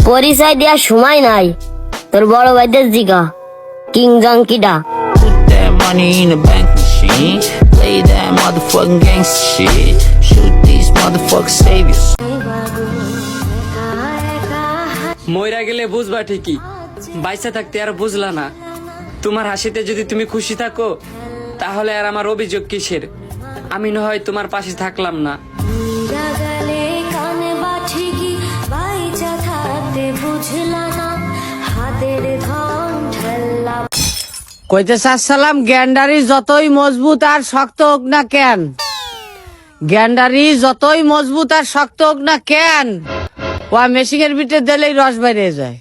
পরিচয় দেওয়ার সময় নাই, তোর বড় ভাইদের জিগা king জঙ্কিটা। Money in the bank machine, play that motherfucking gangsta shit, shoot these motherfucking saviors. মইরা গেলে বুঝবা ঠিকই, বাইসা থাকতে আর বুঝলা না। তোমার হাসিতে যদি তুমি খুশি থাকো তাহলে আর আমার অভিযোগ কিসের? আমি না হয় তোমার পাশে থাকলাম না। কইতে চাচ্ছিলাম গ্যান্ডারি যতই মজবুত আর শক্ত হোক না কেন, গ্যান্ডারি যতই মজবুত আর শক্ত হোক না কেন, ও মেশিনের ভিতরে দিলেই রস বাইরে যায়।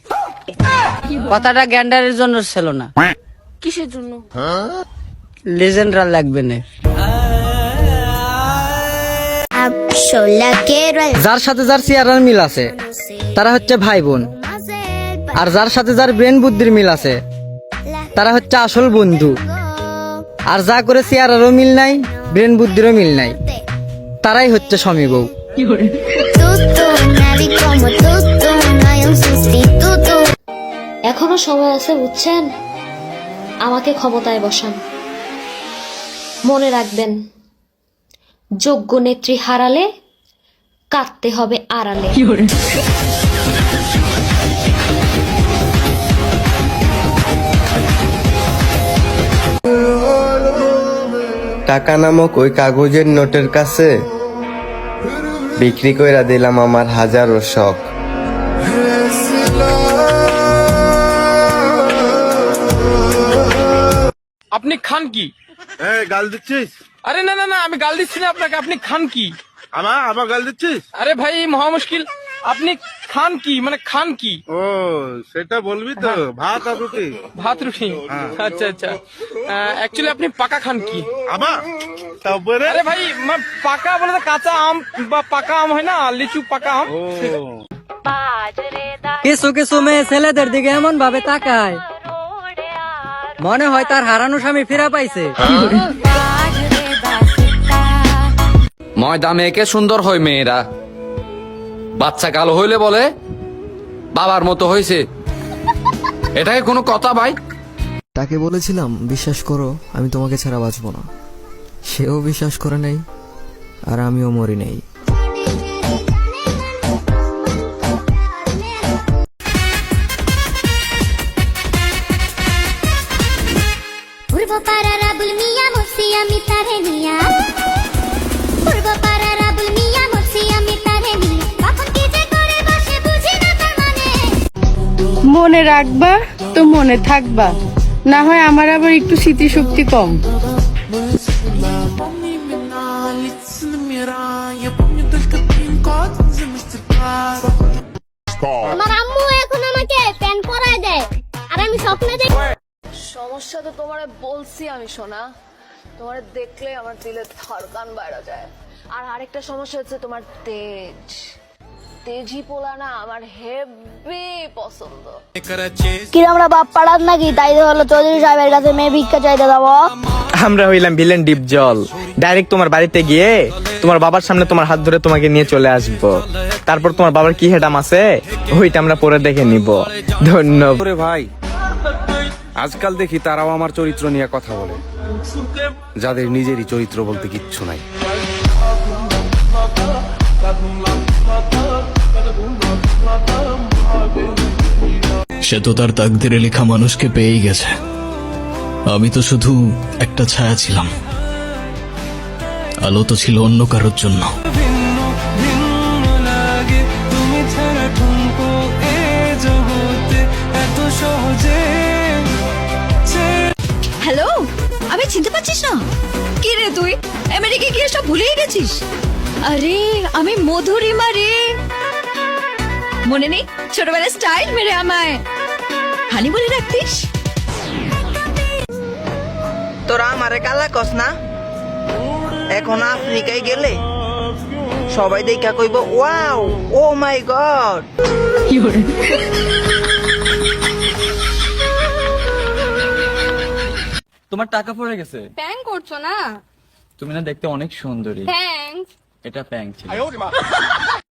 কথাটা গ্যান্ডারির জন্য ছিল না। কিসের জন্য? লেজেন্ডরা লাগবে না। যার সাথে যার চেহারার মিল আছে তারা হচ্ছে ভাই বোন, আর যার সাথে যার ব্রেন বুদ্ধির মিল আছে তারা হচ্ছে আসল বন্ধু। আর যা করে চেহারারও মিল নাই, ব্রেন বুদ্ধিরও মিল নাই, তারাই হচ্ছে স্বামী বউ। এখনো সময় আছে বুঝছেন, আমাকে ক্ষমতায় বসান। মনে রাখবেন, যোগ্য নেত্রী হারালে কাঁদতে হবে আড়ালে। টাকা নামক ওই কাগজের নোটের কাছে বিক্রি কইরা দিলাম আমার হাজারো শখ। আপনি খান কি? গাল দিচ্ছিস? আরে না না না, আমি গাল দিচ্ছি না আপনাকে। আপনি খান কি? আমার গাল দিচ্ছিস? আরে ভাই মহা মুশকিল। আপনি খান কি মানে খান কি? ও সেটা বলবি তো। ভাত আর রুটি। ভাত রুটি? আচ্ছা আচ্ছা। অ্যাকচুয়ালি আপনি পাকা খান কি? আরে ভাই পাকা বলে তো কাঁচা আম বা পাকা আম হয় না, লিচু পাকা আম। কিছু কিছু মেয়ে ছেলেদের দিকে এমন ভাবে তাকায় মনে হয় তার হারানো স্বামী ফিরা পাইছে। ময়দা মেয়েকে সুন্দর হয় মেয়েরা, বাচ্চা কালো হইলে বলে বাবার মতো হয়েছে। এটাকে কোনো কথা ভাই? তাকে বলেছিলাম বিশ্বাস করো আমি তোমাকে ছাড়া বাঁচবো না, সেও বিশ্বাস করে নাই আর আমিও মরি নাই। মনে রাখবা তো মনে থাকবা, না হয় আমার আবার একটু স্মৃতিশক্তি কম। আমার আম্মু এখন আমাকে প্যান্ট পরায় দেয় আর আমি স্বপ্নে দেখি। সমস্যা তো তোমারে বলছি আমি সোনা, তোমারে দেখলে আমার দিলে ধড়কান বাইরে যায়। আর আরেকটা সমস্যা হচ্ছে তোমার তেজ, তেজি পোলা না আমার হেভি পছন্দ। কি আমরা বাপ পাড়ার নাকি, তাই হলো চৌধুরী সাহেবের কাছে মেয়ে ভিক্ষা চাইতে যাবো? আমরা হইলাম ভিলেন ডিপ জল, ডাইরেক্ট তোমার বাড়িতে গিয়ে তোমার বাবার সামনে তোমার হাত ধরে তোমাকে নিয়ে চলে আসবো। তারপর তোমার বাবার কি হেডাম আছে ওইটা আমরা পরে দেখে নিব। ধন্যবাদ ভাই, আজকাল দেখি তারাও আমার চরিত্র নিয়ে কথা বলে, যাদের নিজেরই চরিত্র বলতে কিচ্ছু নাই। সে তো তার তাকদিরে লেখা মানুষকে পেয়েই গেছে, আমি তো শুধু একটা ছায়া ছিলাম, আলো তো ছিল অন্য কারোর জন্য। হ্যালো, আমি চিনতে পারছিস না? কি রে তুই আমেরিকায় গিয়ে সব ভুলেই গেছিস? আরে আমি মধুরিমা রে, মনে নেই ছোটবেলায় স্টাইল মেরে আমায় হানি বলে রাখতিস? তোরা আমারে কালা কস না, এখন আফ্রিকায় গেলে সবাই দেখা কইব ওয়াও ও মাই গড। তোমার টাকা পড়ে গেছে। প্যাং করছো না? তুমি না দেখতে অনেক সুন্দরী। থ্যাঙ্কস। এটা প্যাং ছিল।